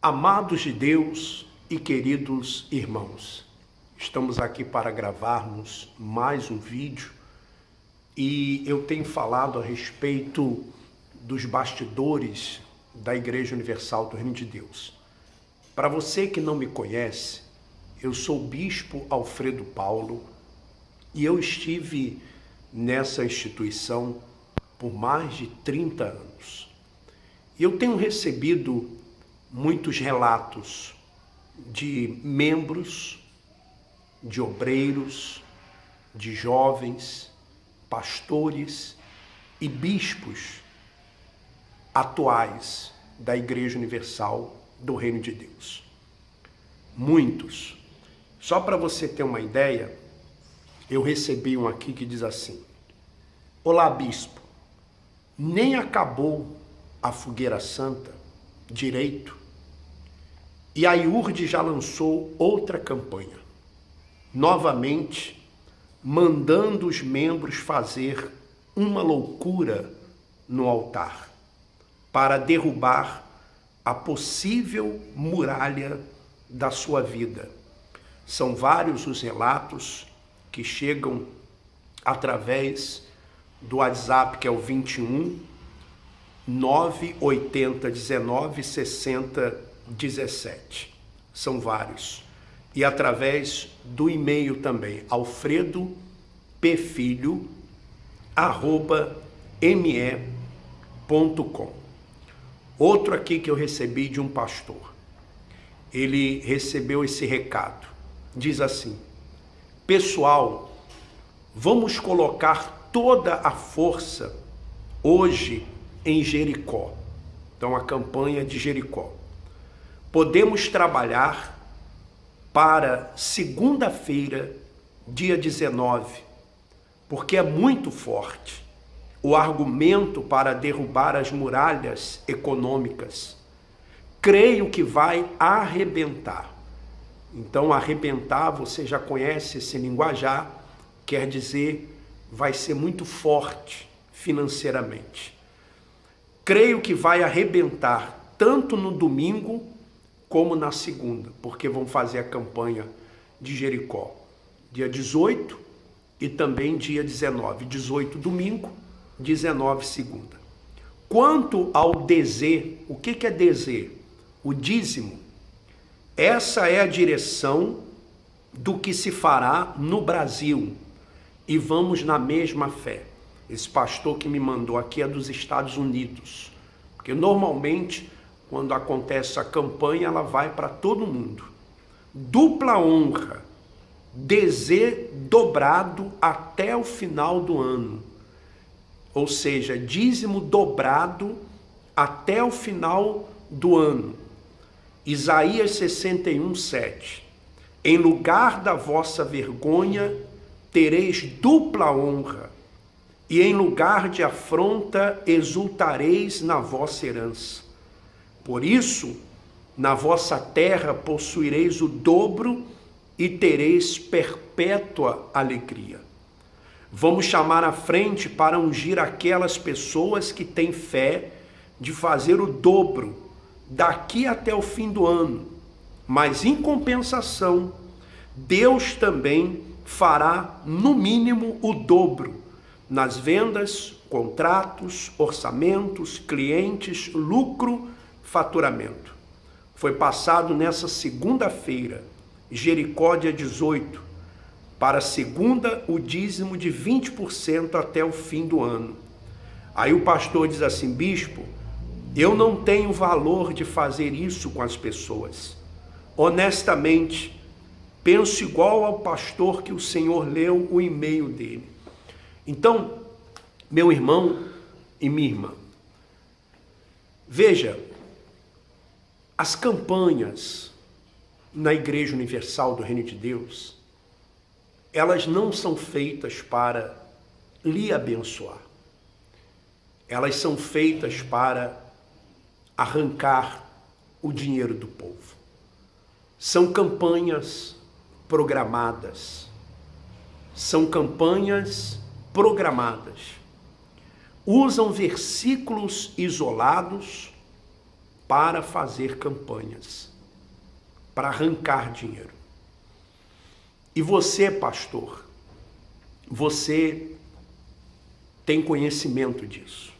Amados de Deus e queridos irmãos, estamos aqui para gravarmos mais um vídeo e eu tenho falado a respeito dos bastidores da Igreja Universal do Reino de Deus. Para você que não me conhece, eu sou o Bispo Alfredo Paulo e eu estive nessa instituição por mais de 30 anos. E eu tenho recebido muitos relatos de membros, de obreiros, de jovens, pastores e bispos atuais da Igreja Universal do Reino de Deus. Muitos. Só para você ter uma ideia, eu recebi um aqui que diz assim: Olá, bispo, nem acabou a fogueira santa direito e a IURD já lançou outra campanha, novamente mandando os membros fazer uma loucura no altar para derrubar a possível muralha da sua vida. São vários os relatos que chegam através do WhatsApp, que é o 21 980 19 60 17. São vários. E através do e-mail também, alfredopfilho@me.com. Outro aqui que eu recebi de um pastor. Ele recebeu esse recado. Diz assim: pessoal, vamos colocar toda a força hoje em Jericó. Então, a campanha de Jericó. Podemos trabalhar para segunda-feira, dia 19, porque é muito forte o argumento para derrubar as muralhas econômicas. Creio que vai arrebentar. Então, arrebentar, você já conhece esse linguajar, quer dizer, vai ser muito forte financeiramente. Creio que vai arrebentar tanto no domingo como na segunda, porque vão fazer a campanha de Jericó, dia 18 e também dia 19, 18 domingo, 19 segunda. Quanto ao DZ, o que é DZ? O dízimo. Essa é a direção do que se fará no Brasil e vamos na mesma fé. Esse pastor que me mandou aqui é dos Estados Unidos, porque normalmente quando acontece a campanha, ela vai para todo mundo. Dupla honra, DZ dobrado até o final do ano. Ou seja, dízimo dobrado até o final do ano. Isaías 61, 7. Em lugar da vossa vergonha, tereis dupla honra, e em lugar de afronta, exultareis na vossa herança. Por isso, na vossa terra possuireis o dobro e tereis perpétua alegria. Vamos chamar à frente para ungir aquelas pessoas que têm fé de fazer o dobro daqui até o fim do ano. Mas em compensação, Deus também fará no mínimo o dobro nas vendas, contratos, orçamentos, clientes, lucro, faturamento. Foi passado nessa segunda-feira, Jericó dia 18, para segunda o dízimo de 20% até o fim do ano. Aí o pastor diz assim: bispo, eu não tenho valor de fazer isso com as pessoas. Honestamente, penso igual ao pastor que o Senhor leu o e-mail dele. Então, meu irmão e minha irmã, veja, as campanhas na Igreja Universal do Reino de Deus, elas não são feitas para lhe abençoar. Elas são feitas para arrancar o dinheiro do povo. São campanhas programadas. São campanhas programadas. Usam versículos isolados para fazer campanhas, para arrancar dinheiro. E você, pastor, você tem conhecimento disso.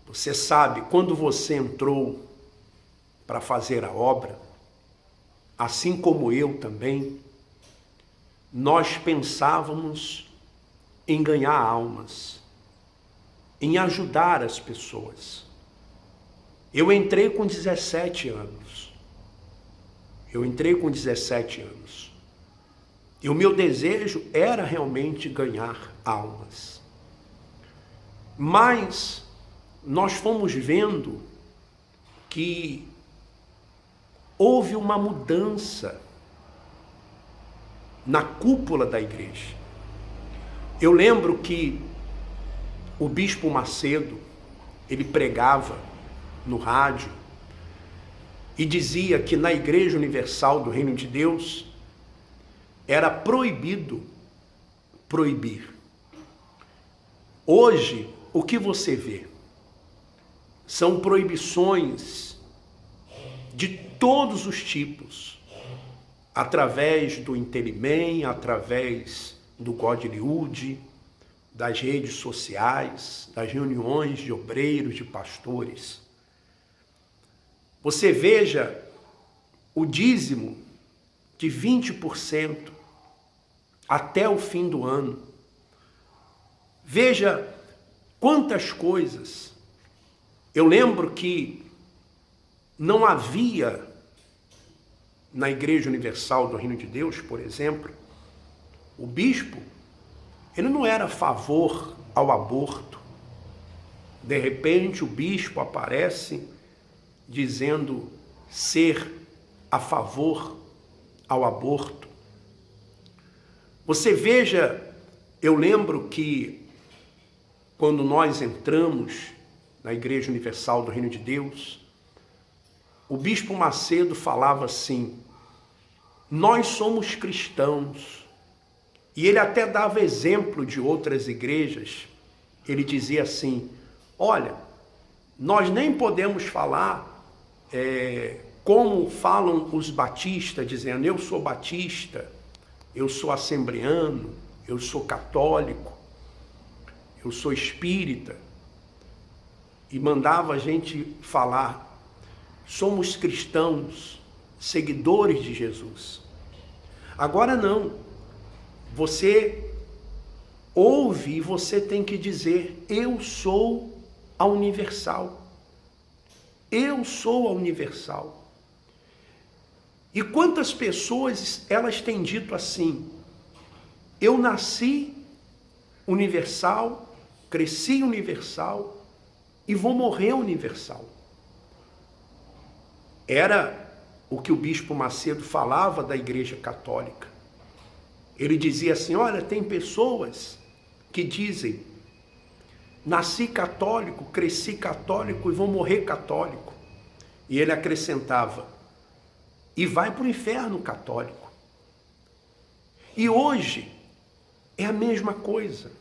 Você sabe, quando você entrou para fazer a obra, assim como eu também, nós pensávamos em ganhar almas, em ajudar as pessoas. Eu entrei com 17 anos. E o meu desejo era realmente ganhar almas. Mas nós fomos vendo que houve uma mudança na cúpula da igreja. Eu lembro que o bispo Macedo, ele pregava no rádio e dizia que na Igreja Universal do Reino de Deus era proibido proibir. Hoje, o que você vê? São proibições de todos os tipos, através do Intelimem, através do Godlywood, das redes sociais, das reuniões de obreiros, de pastores. Você veja o dízimo de 20% até o fim do ano. Veja quantas coisas. Eu lembro que não havia na Igreja Universal do Reino de Deus, por exemplo, o bispo, ele não era a favor ao aborto. De repente o bispo aparece dizendo ser a favor ao aborto. Você veja, eu lembro que quando nós entramos na Igreja Universal do Reino de Deus, o bispo Macedo falava assim: nós somos cristãos. E ele até dava exemplo de outras igrejas. Ele dizia assim: olha, nós nem podemos falar como falam os batistas, dizendo eu sou batista, eu sou assembleano, eu sou católico, eu sou espírita. E mandava a gente falar, somos cristãos, seguidores de Jesus. Agora não. Você ouve e você tem que dizer, eu sou a universal. Eu sou a universal. E quantas pessoas elas têm dito assim, eu nasci universal, cresci universal e vou morrer universal. Era o que o bispo Macedo falava da Igreja Católica. Ele dizia assim, olha, tem pessoas que dizem, nasci católico, cresci católico e vou morrer católico. E ele acrescentava, e vai para o inferno católico. E hoje é a mesma coisa.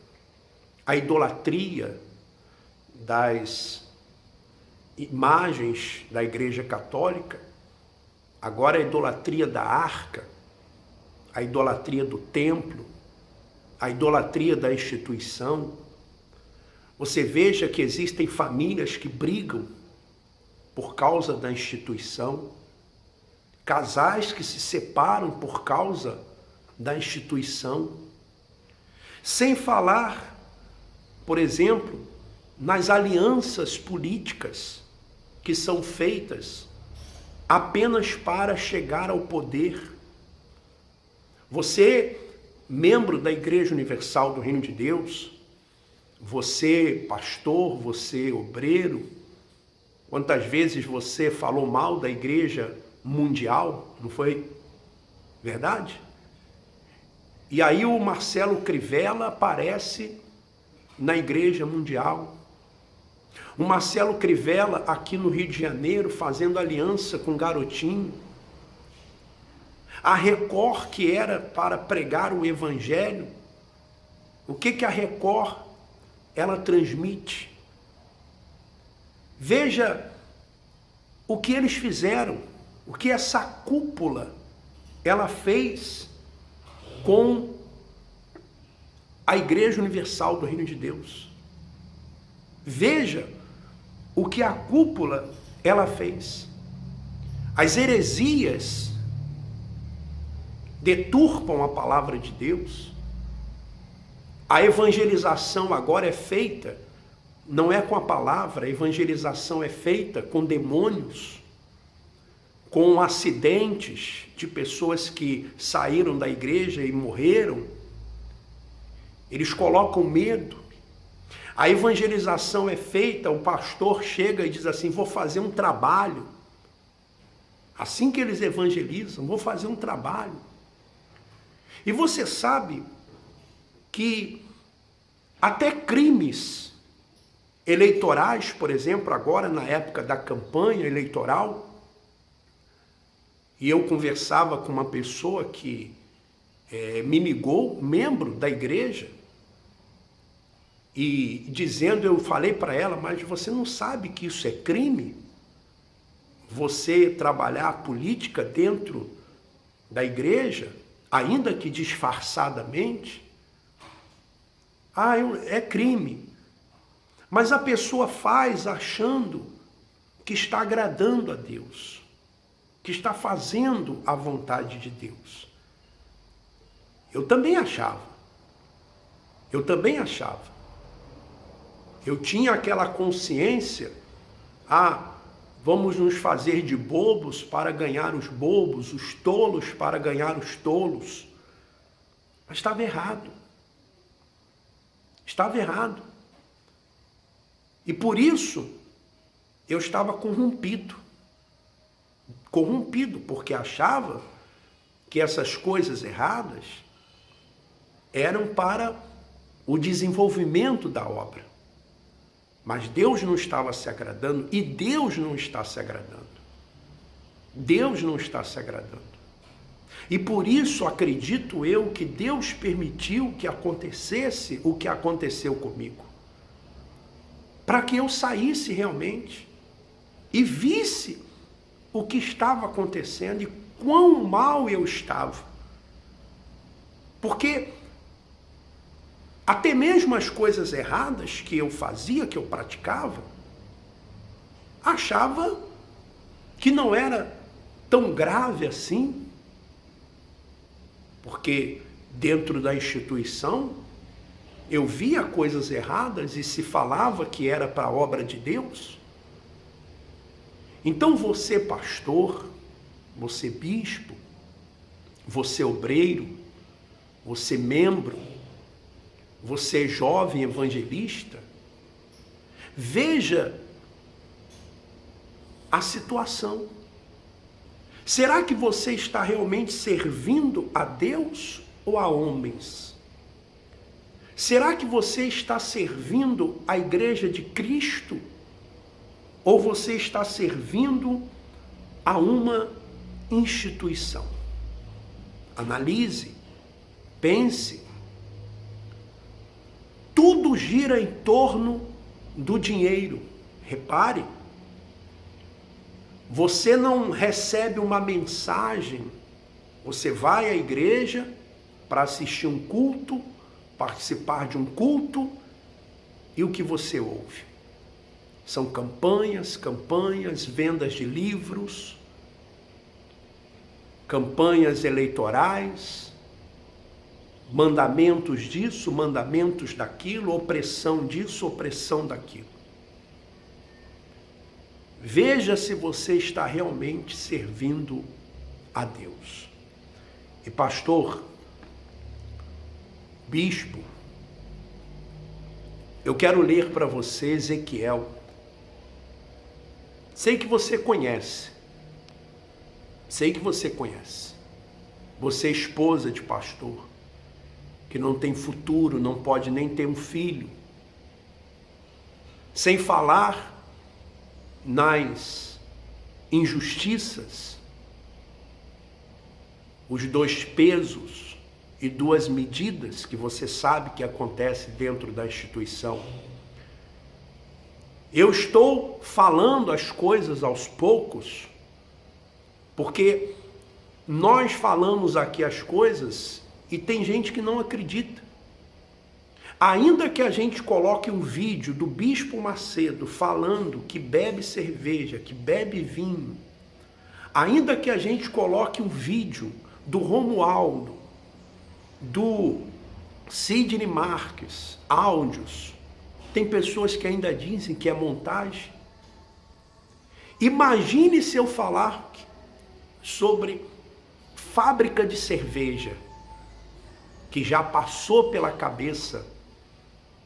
A idolatria das imagens da Igreja Católica, agora a idolatria da arca, a idolatria do templo, a idolatria da instituição. Você veja que existem famílias que brigam por causa da instituição, casais que se separam por causa da instituição, sem falar, por exemplo, nas alianças políticas que são feitas apenas para chegar ao poder. Você, membro da Igreja Universal do Reino de Deus, você, pastor, você, obreiro, quantas vezes você falou mal da Igreja Mundial, não foi verdade? E aí o Marcelo Crivella aparece na Igreja Mundial. O Marcelo Crivella aqui no Rio de Janeiro fazendo aliança com Garotinho. A Record, que era para pregar o Evangelho, o que a Record ela transmite? Veja o que eles fizeram, o que essa cúpula ela fez com a Igreja Universal do Reino de Deus. Veja o que a cúpula ela fez. As heresias deturpam a palavra de Deus. A evangelização agora é feita, não é com a palavra, a evangelização é feita com demônios, com acidentes de pessoas que saíram da igreja e morreram. Eles colocam medo. A evangelização é feita, o pastor chega e diz assim, vou fazer um trabalho. Assim que eles evangelizam, vou fazer um trabalho. E você sabe que até crimes eleitorais, por exemplo, agora na época da campanha eleitoral, e eu conversava com uma pessoa que me ligou, membro da igreja, e dizendo, eu falei para ela, mas você não sabe que isso é crime? Você trabalhar a política dentro da igreja, ainda que disfarçadamente, é crime. Mas a pessoa faz achando que está agradando a Deus, que está fazendo a vontade de Deus. Eu também achava. Eu tinha aquela consciência, vamos nos fazer de bobos para ganhar os bobos, os tolos para ganhar os tolos. Mas estava errado. Estava errado. E por isso eu estava corrompido. Corrompido, porque achava que essas coisas erradas eram para o desenvolvimento da obra. Mas Deus não estava se agradando e Deus não está se agradando. Deus não está se agradando. E por isso acredito eu que Deus permitiu que acontecesse o que aconteceu comigo. Para que eu saísse realmente e visse o que estava acontecendo e quão mal eu estava. Porque até mesmo as coisas erradas que eu fazia, que eu praticava, achava que não era tão grave assim, porque dentro da instituição eu via coisas erradas e se falava que era para a obra de Deus. Então você pastor, você bispo, você obreiro, você membro, você jovem evangelista, veja a situação. Será que você está realmente servindo a Deus ou a homens? Será que você está servindo a igreja de Cristo? Ou você está servindo a uma instituição? Analise, pense. Tudo gira em torno do dinheiro. Repare, você não recebe uma mensagem, você vai à igreja para assistir um culto, participar de um culto, e o que você ouve? São campanhas, vendas de livros, campanhas eleitorais, mandamentos disso, mandamentos daquilo, opressão disso, opressão daquilo. Veja se você está realmente servindo a Deus. E pastor, bispo, eu quero ler para você Ezequiel. Sei que você conhece. Você é esposa de pastor, que não tem futuro, não pode nem ter um filho. Sem falar nas injustiças, os 2 pesos e 2 medidas que você sabe que acontece dentro da instituição. Eu estou falando as coisas aos poucos, porque nós falamos aqui as coisas e tem gente que não acredita. Ainda que a gente coloque um vídeo do Bispo Macedo falando que bebe cerveja, que bebe vinho, ainda que a gente coloque um vídeo do Romualdo, do Sidney Marques, áudios, tem pessoas que ainda dizem que é montagem. Imagine se eu falar sobre fábrica de cerveja, que já passou pela cabeça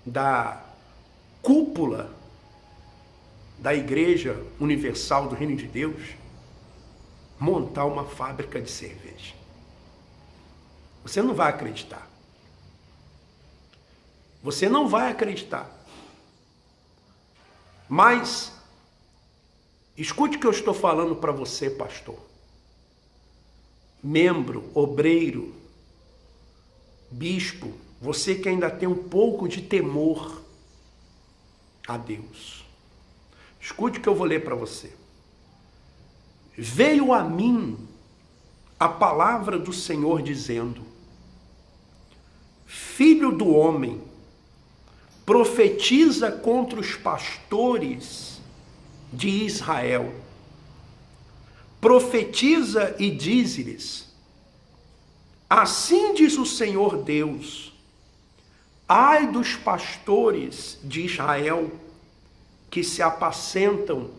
da cúpula da Igreja Universal do Reino de Deus, montar uma fábrica de cerveja. Você não vai acreditar. Você não vai acreditar. Mas, escute o que eu estou falando para você, pastor. Membro, obreiro, bispo, você que ainda tem um pouco de temor a Deus. Escute o que eu vou ler para você. Veio a mim a palavra do Senhor dizendo: Filho do homem, profetiza contra os pastores de Israel. Profetiza e dize-lhes: assim diz o Senhor Deus, ai dos pastores de Israel que se apacentam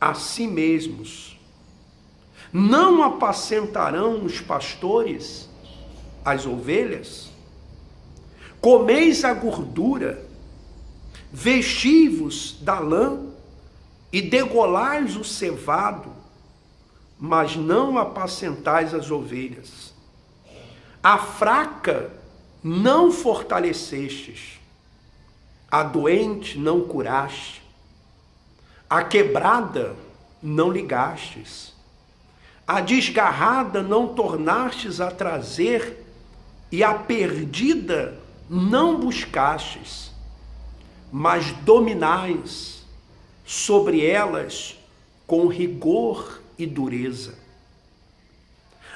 a si mesmos. Não apacentarão os pastores as ovelhas? Comeis a gordura, vestivos da lã e degolais o cevado, mas não apacentais as ovelhas. A fraca não fortalecestes, a doente não curaste, a quebrada não ligastes, a desgarrada não tornastes a trazer, e a perdida não buscastes, mas dominais sobre elas com rigor e dureza.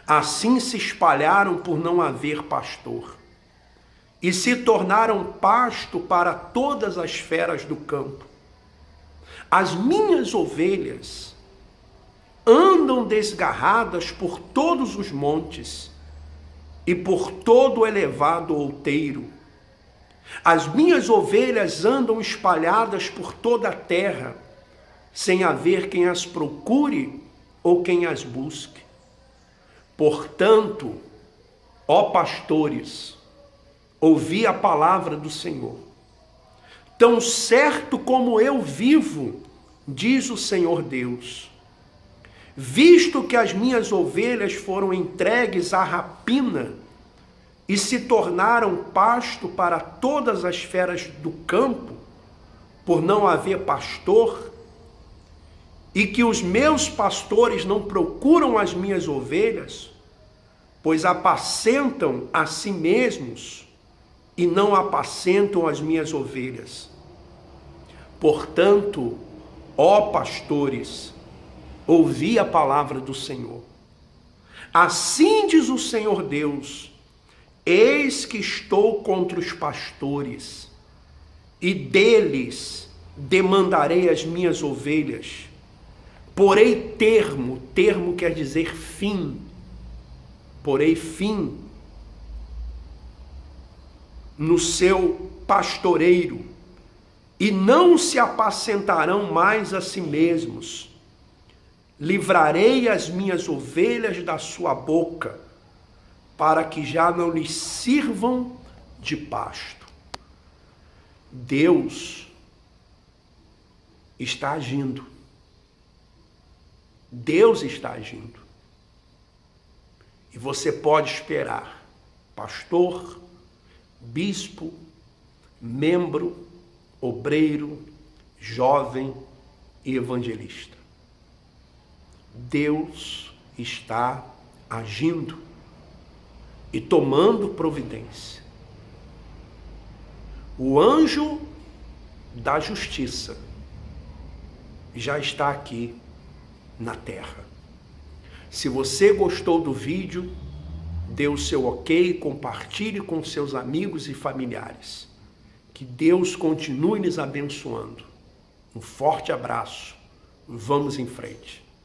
Assim se espalharam por não haver pastor, e se tornaram pasto para todas as feras do campo. As minhas ovelhas andam desgarradas por todos os montes e por todo o elevado outeiro. As minhas ovelhas andam espalhadas por toda a terra, sem haver quem as procure ou quem as busque. Portanto, ó pastores, ouvi a palavra do Senhor. Tão certo como eu vivo, diz o Senhor Deus, visto que as minhas ovelhas foram entregues à rapina e se tornaram pasto para todas as feras do campo, por não haver pastor, e que os meus pastores não procuram as minhas ovelhas, pois apacentam a si mesmos e não apacentam as minhas ovelhas. Portanto, ó pastores, ouvi a palavra do Senhor. Assim diz o Senhor Deus, eis que estou contra os pastores, e deles demandarei as minhas ovelhas. Porei termo quer dizer fim, porei fim no seu pastoreiro, e não se apacentarão mais a si mesmos. Livrarei as minhas ovelhas da sua boca, para que já não lhes sirvam de pasto. Deus está agindo. Deus está agindo. E você pode esperar, pastor, bispo, membro, obreiro, jovem e evangelista. Deus está agindo e tomando providência. O anjo da justiça já está aqui na terra. Se você gostou do vídeo, dê o seu ok, compartilhe com seus amigos e familiares. Que Deus continue nos abençoando. Um forte abraço. Vamos em frente.